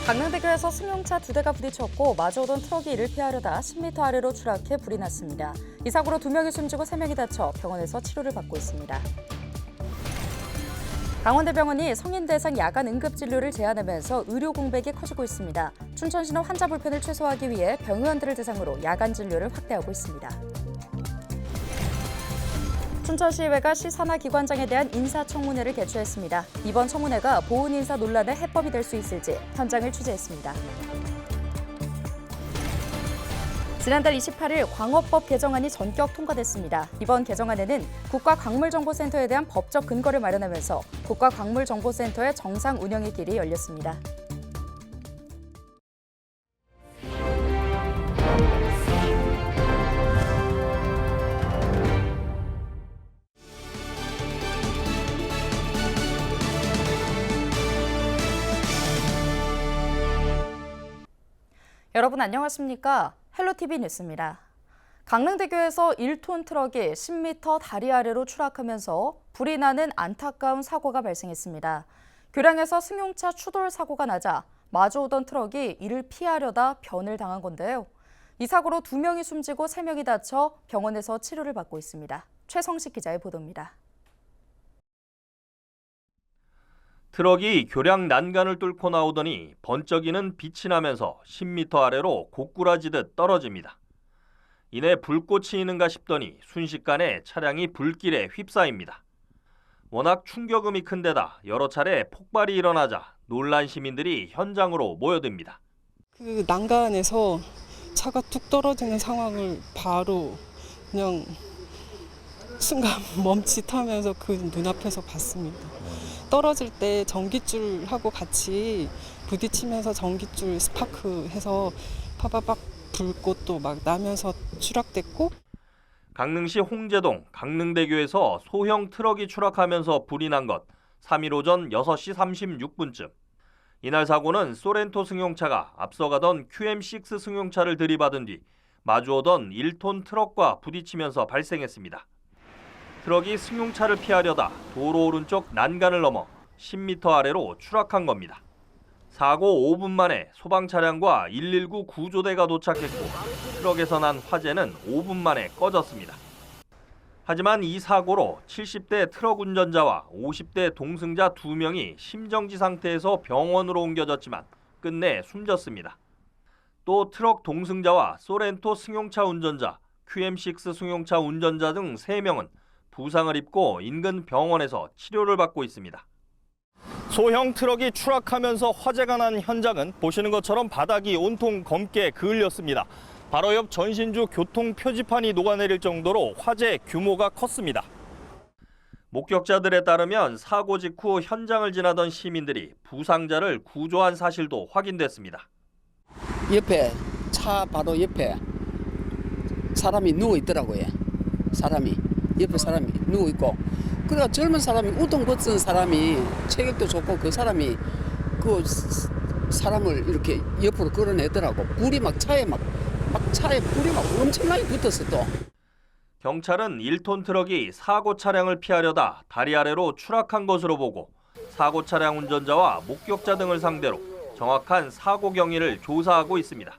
강릉대교에서 승용차 2대가 부딪혔고 마주오던 트럭이 이를 피하려다 10m 아래로 추락해 불이 났습니다. 이 사고로 2명이 숨지고 3명이 다쳐 병원에서 치료를 받고 있습니다. 강원대병원이 성인 대상 야간 응급진료를 제한하면서 의료 공백이 커지고 있습니다. 춘천시는 환자 불편을 최소화하기 위해 병의원들을 대상으로 야간 진료를 확대하고 있습니다. 춘천시의회가 시 산하 기관장에 대한 인사청문회를 개최했습니다. 이번 청문회가 보훈 인사 논란의 해법이 될 수 있을지 현장을 취재했습니다. 지난달 28일 광업법 개정안이 전격 통과됐습니다. 이번 개정안에는 국가광물정보센터에 대한 법적 근거를 마련하면서 국가광물정보센터의 정상 운영의 길이 열렸습니다. 여러분 안녕하십니까? 헬로티비 뉴스입니다. 강릉대교에서 1톤 트럭이 10m 다리 아래로 추락하면서 불이 나는 안타까운 사고가 발생했습니다. 교량에서 승용차 추돌 사고가 나자 마주오던 트럭이 이를 피하려다 변을 당한 건데요. 이 사고로 2명이 숨지고 3명이 다쳐 병원에서 치료를 받고 있습니다. 최성식 기자의 보도입니다. 트럭이 교량 난간을 뚫고 나오더니 번쩍이는 빛이 나면서 10m 아래로 고꾸라지듯 떨어집니다. 이내 불꽃이 있는가 싶더니 순식간에 차량이 불길에 휩싸입니다. 워낙 충격음이 큰 데다 여러 차례 폭발이 일어나자 놀란 시민들이 현장으로 모여듭니다. 그 난간에서 차가 뚝 떨어지는 상황을 바로 그냥 순간 멈칫하면서 그 눈앞에서 봤습니다. 떨어질 때 전깃줄하고 같이 부딪히면서 전깃줄 스파크해서 파바박 불꽃도 막 나면서 추락됐고, 강릉시 홍제동 강릉대교에서 소형 트럭이 추락하면서 불이 난 것 3일 오전 6시 36분쯤. 이날 사고는 소렌토 승용차가 앞서가던 QM6 승용차를 들이받은 뒤 마주오던 1톤 트럭과 부딪히면서 발생했습니다. 트럭이 승용차를 피하려다 도로 오른쪽 난간을 넘어 10m 아래로 추락한 겁니다. 사고 5분 만에 소방차량과 119 구조대가 도착했고 트럭에서 난 화재는 5분 만에 꺼졌습니다. 하지만 이 사고로 70대 트럭 운전자와 50대 동승자 2명이 심정지 상태에서 병원으로 옮겨졌지만 끝내 숨졌습니다. 또 트럭 동승자와 소렌토 승용차 운전자, QM6 승용차 운전자 등 3명은 부상을 입고 인근 병원에서 치료를 받고 있습니다. 소형 트럭이 추락하면서 화재가 난 현장은 보시는 것처럼 바닥이 온통 검게 그을렸습니다. 바로 옆 전신주 교통 표지판이 녹아내릴 정도로 화재 규모가 컸습니다. 목격자들에 따르면 사고 직후 현장을 지나던 시민들이 부상자를 구조한 사실도 확인됐습니다. 옆에 차 바로 옆에 사람이 누워 있더라고요. 옆에 사람이 누워 있고, 그러니까 젊은 사람이 우동 벗은 사람이 체격도 좋고 그 사람이 그 사람을 이렇게 옆으로 끌어내더라고. 불이 막 차에 불이 막 엄청나게 붙었어 또. 경찰은 1톤 트럭이 사고 차량을 피하려다 다리 아래로 추락한 것으로 보고 사고 차량 운전자와 목격자 등을 상대로 정확한 사고 경위를 조사하고 있습니다.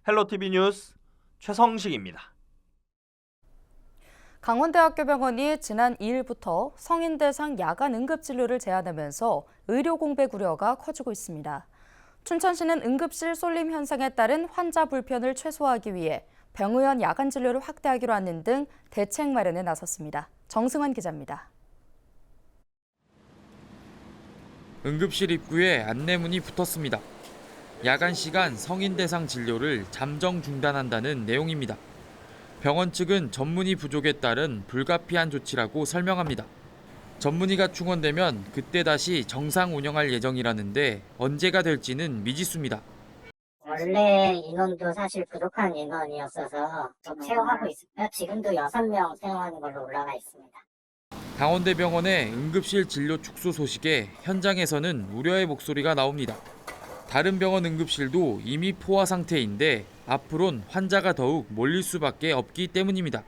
헬로티비 뉴스 최성식입니다. 강원대학교 병원이 지난 2일부터 성인 대상 야간 응급진료를 제한하면서 의료 공백 우려가 커지고 있습니다. 춘천시는 응급실 쏠림 현상에 따른 환자 불편을 최소화하기 위해 병의원 야간 진료를 확대하기로 하는 등 대책 마련에 나섰습니다. 정승환 기자입니다. 응급실 입구에 안내문이 붙었습니다. 야간 시간 성인 대상 진료를 잠정 중단한다는 내용입니다. 병원 측은 전문의 부족에 따른 불가피한 조치라고 설명합니다. 전문의가 충원되면 그때 다시 정상 운영할 예정이라는데 언제가 될지는 미지수입니다. 원래 인원도 사실 부족한 인원이었어서 좀 채용하고 있습니다. 지금도 6명 채용하는 걸로 올라가 있습니다. 강원대병원의 응급실 진료 축소 소식에 현장에서는 우려의 목소리가 나옵니다. 다른 병원 응급실도 이미 포화 상태인데 앞으론 환자가 더욱 몰릴 수밖에 없기 때문입니다.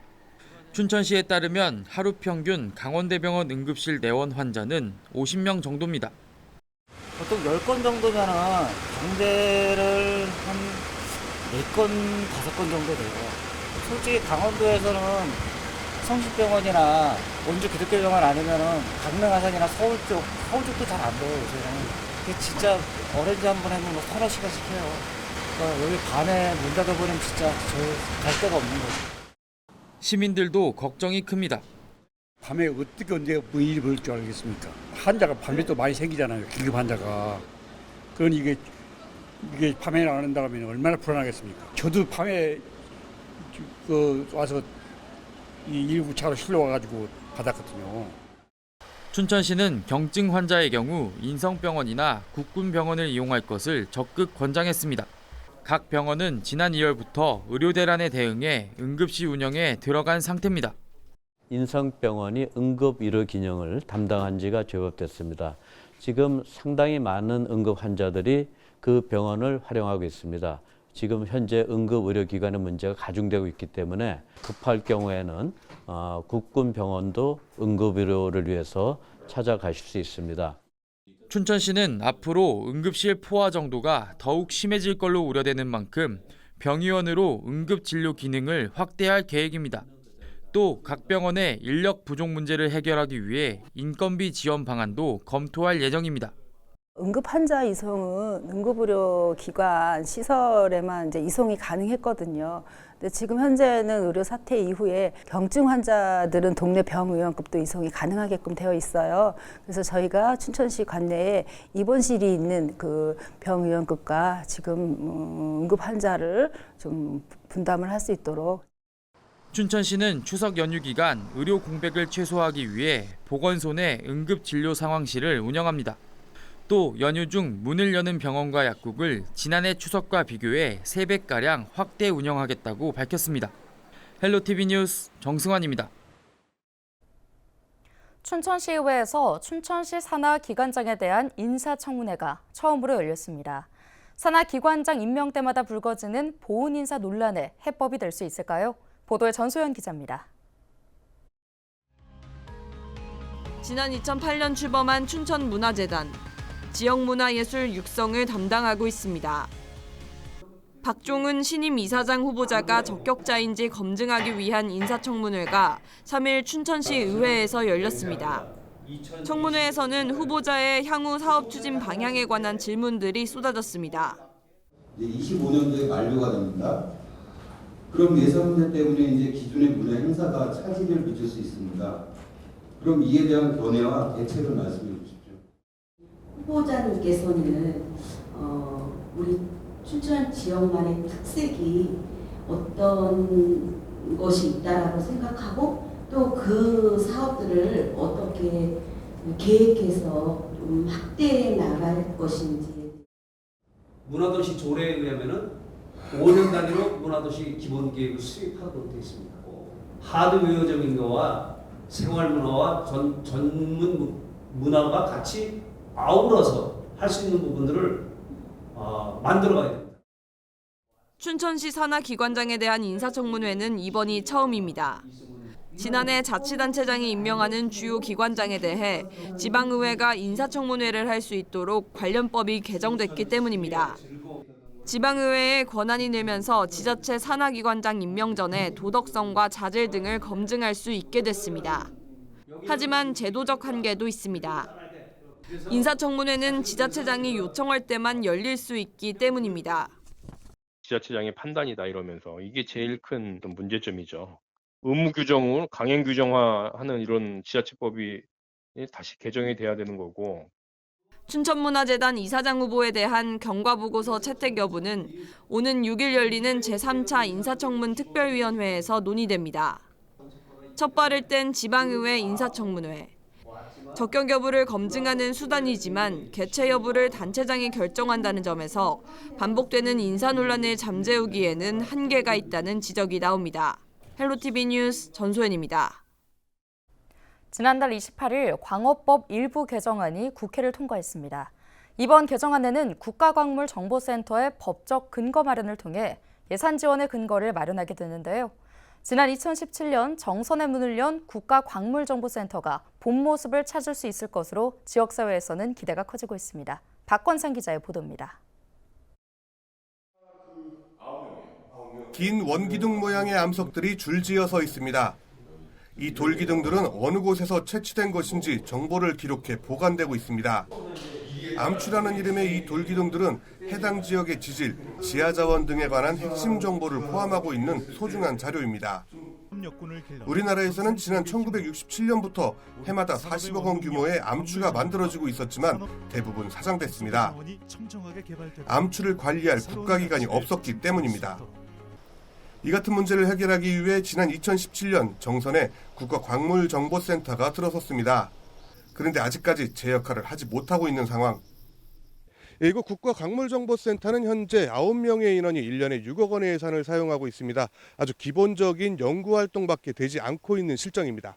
춘천시에 따르면 하루 평균 강원대병원 응급실 내원 환자는 50명 정도입니다. 보통 10건 정도면은 강제를 한 4건, 5건 정도 돼요. 솔직히 강원도에서는 성심병원이나 원주 기독교병원 아니면은 강릉아산이나 서울 쪽도 잘 안 돼요, 요새는. 이게 진짜 어레인지 한 번 하면 뭐 3-4시간씩 해요. 그러니까 여기 밤에 문 닫아버리면 진짜 저희 갈 데가 없는 거죠. 시민들도 걱정이 큽니다. 밤에 어떻게 언제 뭐 일이 벌일 줄 알겠습니까? 환자가 밤에 또 많이 생기잖아요. 긴급 환자가. 그러니 이게 밤에 나온다 하면 얼마나 불안하겠습니까? 저도 밤에 와서 이 119차로 실려와가지고 받았거든요. 춘천시는 경증 환자의 경우 인성병원이나 국군병원을 이용할 것을 적극 권장했습니다. 각 병원은 지난 2월부터 의료 대란에 대응해 응급실 운영에 들어간 상태입니다. 인성병원이 응급의료 기능을 담당한 지가 제법 됐습니다. 지금 상당히 많은 응급 환자들이 그 병원을 활용하고 있습니다. 지금 현재 응급의료기관의 문제가 가중되고 있기 때문에 급할 경우에는 국군병원도 응급의료를 위해서 찾아가실 수 있습니다. 춘천시는 앞으로 응급실 포화 정도가 더욱 심해질 걸로 우려되는 만큼 병의원으로 응급진료 기능을 확대할 계획입니다. 또 각 병원의 인력 부족 문제를 해결하기 위해 인건비 지원 방안도 검토할 예정입니다. 응급 환자 이송은 응급의료기관 시설에만 이제 이송이 가능했거든요. 근데 지금 현재는 의료 사태 이후에 경증 환자들은 동네 병의원급도 이송이 가능하게끔 되어 있어요. 그래서 저희가 춘천시 관내에 입원실이 있는 그 병의원급과 지금 응급 환자를 좀 분담을 할 수 있도록. 춘천시는 추석 연휴 기간 의료 공백을 최소화하기 위해 보건소 내 응급진료 상황실을 운영합니다. 또 연휴 중 문을 여는 병원과 약국을 지난해 추석과 비교해 3배가량 확대 운영하겠다고 밝혔습니다. 헬로티비 뉴스 정승환입니다. 춘천시의회에서 춘천시 산하기관장에 대한 인사청문회가 처음으로 열렸습니다. 산하기관장 임명 때마다 불거지는 보훈인사 논란의 해법이 될 수 있을까요? 보도에 전소연 기자입니다. 지난 2008년 출범한 춘천문화재단. 지역문화예술 육성을 담당하고 있습니다. 박종은 신임 이사장 후보자가 적격자인지 검증하기 위한 인사청문회가 3일 춘천시 의회에서 열렸습니다. 청문회에서는 후보자의 향후 사업 추진 방향에 관한 질문들이 쏟아졌습니다. 이제 25년도에 만료가 됩니다. 그럼 예산 문제 때문에 이제 기존의 문화 행사가 차질을 빚을 수 있습니다. 그럼 이에 대한 견해와 대책을 말씀해 주십시오. 후보자님께서는 우리 춘천 지역만의 특색이 어떤 것이 있다라고 생각하고 또 그 사업들을 어떻게 계획해서 좀 확대해 나갈 것인지. 문화도시 조례에 의하면은 5년 단위로 문화도시 기본계획을 수립하도록 되어 있습니다. 하드웨어적인 거와 생활문화와 전문 문화가 같이 아우러서 할 수 있는 부분들을 만들어가야 됩니다. 춘천시 산하기관장에 대한 인사청문회는 이번이 처음입니다. 지난해 자치단체장이 임명하는 주요 기관장에 대해 지방의회가 인사청문회를 할 수 있도록 관련법이 개정됐기 때문입니다. 지방의회의 권한이 늘면서 지자체 산하기관장 임명 전에 도덕성과 자질 등을 검증할 수 있게 됐습니다. 하지만 제도적 한계도 있습니다. 인사청문회는 지자체장이 요청할 때만 열릴 수 있기 때문입니다. 지자체장의 판단이다 이러면서 이게 제일 큰 문제점이죠. 의무 규정을 강행 규정화하는 이런 지자체법이 다시 개정이 돼야 되는 거고. 춘천문화재단 이사장 후보에 대한 경과보고서 채택 여부는 오는 6일 열리는 제3차 인사청문 특별위원회에서 논의됩니다. 첫 발을 뗀 지방의회 인사청문회. 적격 여부를 검증하는 수단이지만 개최 여부를 단체장이 결정한다는 점에서 반복되는 인사 논란을 잠재우기에는 한계가 있다는 지적이 나옵니다. 헬로티비 뉴스 전소연입니다. 지난달 28일 광업법 일부 개정안이 국회를 통과했습니다. 이번 개정안에는 국가광물정보센터의 법적 근거 마련을 통해 예산 지원의 근거를 마련하게 되는데요. 지난 2017년 정선의 문을 연 국가광물정보센터가 본 모습을 찾을 수 있을 것으로 지역사회에서는 기대가 커지고 있습니다. 박건상 기자의 보도입니다. 긴 원기둥 모양의 암석들이 줄지어 서 있습니다. 이 돌기둥들은 어느 곳에서 채취된 것인지 정보를 기록해 보관되고 있습니다. 암추라는 이름의 이 돌기둥들은 해당 지역의 지질, 지하자원 등에 관한 핵심 정보를 포함하고 있는 소중한 자료입니다. 우리나라에서는 지난 1967년부터 해마다 40억 원 규모의 암추가 만들어지고 있었지만 대부분 사장됐습니다. 암추를 관리할 국가기관이 없었기 때문입니다. 이 같은 문제를 해결하기 위해 지난 2017년 정선에 국가광물정보센터가 들어섰습니다. 그런데 아직까지 제 역할을 하지 못하고 있는 상황. 이곳 국가광물정보센터는 현재 9명의 인원이 1년에 6억 원의 예산을 사용하고 있습니다. 아주 기본적인 연구활동밖에 되지 않고 있는 실정입니다.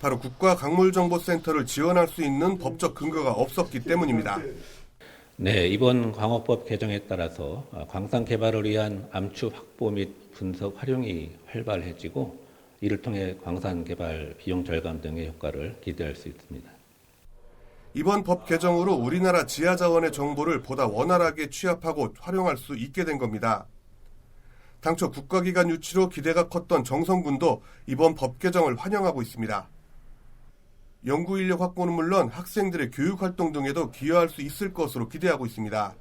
바로 국가광물정보센터를 지원할 수 있는 법적 근거가 없었기 때문입니다. 네, 이번 광업법 개정에 따라서 광산 개발을 위한 암추 확보 및 분석 활용이 활발해지고 이를 통해 광산 개발 비용 절감 등의 효과를 기대할 수 있습니다. 이번 법 개정으로 우리나라 지하자원의 정보를 보다 원활하게 취합하고 활용할 수 있게 된 겁니다. 당초 국가기관 유치로 기대가 컸던 정성군도 이번 법 개정을 환영하고 있습니다. 연구 인력 확보는 물론 학생들의 교육 활동 등에도 기여할 수 있을 것으로 기대하고 있습니다.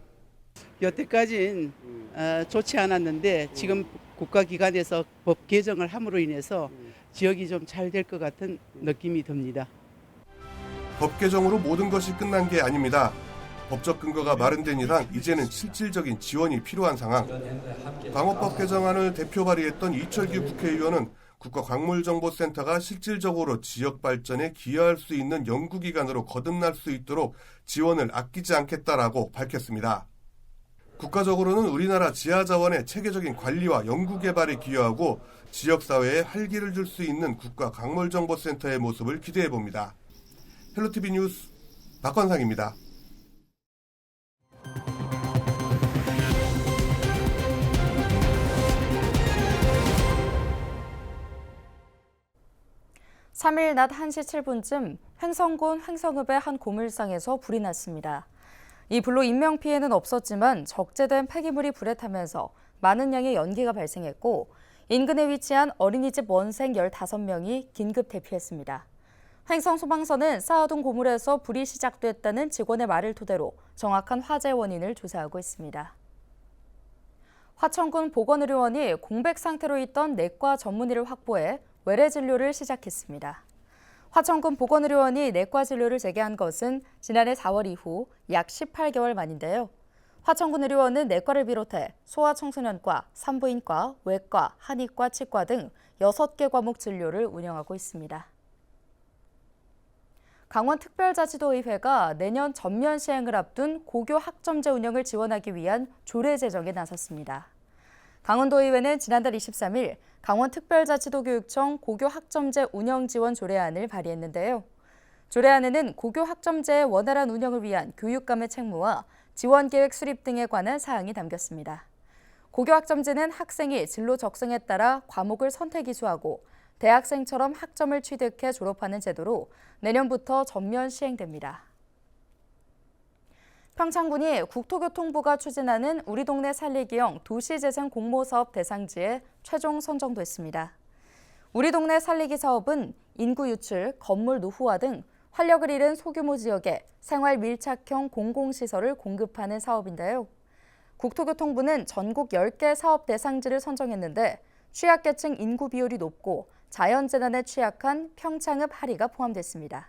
여태까지는 좋지 않았는데 지금 국가기관에서 법 개정을 함으로 인해서 지역이 좀 잘 될 것 같은 느낌이 듭니다. 법 개정으로 모든 것이 끝난 게 아닙니다. 법적 근거가 마련된 이상 이제는 실질적인 지원이 필요한 상황. 광업법 개정안을 대표 발의했던 이철규 국회의원은 국가광물정보센터가 실질적으로 지역 발전에 기여할 수 있는 연구기관으로 거듭날 수 있도록 지원을 아끼지 않겠다라고 밝혔습니다. 국가적으로는 우리나라 지하자원의 체계적인 관리와 연구개발에 기여하고 지역사회에 활기를 줄 수 있는 국가광물정보센터의 모습을 기대해봅니다. 헬로티비 뉴스 박건상입니다. (3일) 낮 1시 7분쯤 횡성군 횡성읍의 한 고물상에서 불이 났습니다. 이 불로 인명피해는 없었지만 적재된 폐기물이 불에 타면서 많은 양의 연기가 발생했고 인근에 위치한 어린이집 원생 15명이 긴급 대피했습니다. 횡성소방서는 쌓아둔 고물에서 불이 시작됐다는 직원의 말을 토대로 정확한 화재 원인을 조사하고 있습니다. 화천군 보건의료원이 공백 상태로 있던 내과 전문의를 확보해 외래 진료를 시작했습니다. 화천군 보건의료원이 내과 진료를 재개한 것은 지난해 4월 이후 약 18개월 만인데요. 화천군 의료원은 내과를 비롯해 소아청소년과, 산부인과, 외과, 한의과, 치과 등 6개 과목 진료를 운영하고 있습니다. 강원특별자치도의회가 내년 전면 시행을 앞둔 고교 학점제 운영을 지원하기 위한 조례 제정에 나섰습니다. 강원도의회는 지난달 23일 강원특별자치도교육청 고교 학점제 운영 지원 조례안을 발의했는데요. 조례안에는 고교 학점제의 원활한 운영을 위한 교육감의 책무와 지원계획 수립 등에 관한 사항이 담겼습니다. 고교 학점제는 학생이 진로 적성에 따라 과목을 선택 이수하고 대학생처럼 학점을 취득해 졸업하는 제도로 내년부터 전면 시행됩니다. 평창군이 국토교통부가 추진하는 우리 동네 살리기형 도시재생 공모사업 대상지에 최종 선정됐습니다. 우리 동네 살리기 사업은 인구 유출, 건물 노후화 등 활력을 잃은 소규모 지역에 생활 밀착형 공공시설을 공급하는 사업인데요. 국토교통부는 전국 10개 사업 대상지를 선정했는데 취약계층 인구 비율이 높고 자연재난에 취약한 평창읍 하리가 포함됐습니다.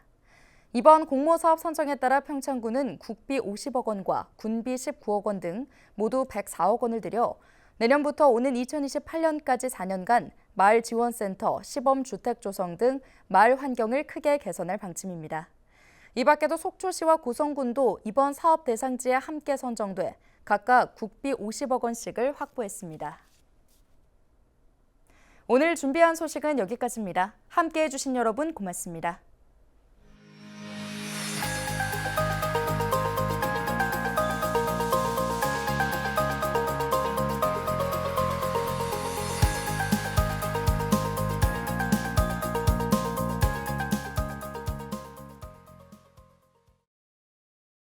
이번 공모사업 선정에 따라 평창군은 국비 50억 원과 군비 19억 원 등 모두 104억 원을 들여 내년부터 오는 2028년까지 4년간 마을지원센터, 시범주택 조성 등 마을 환경을 크게 개선할 방침입니다. 이 밖에도 속초시와 고성군도 이번 사업 대상지에 함께 선정돼 각각 국비 50억 원씩을 확보했습니다. 오늘 준비한 소식은 여기까지입니다. 함께해 주신 여러분 고맙습니다.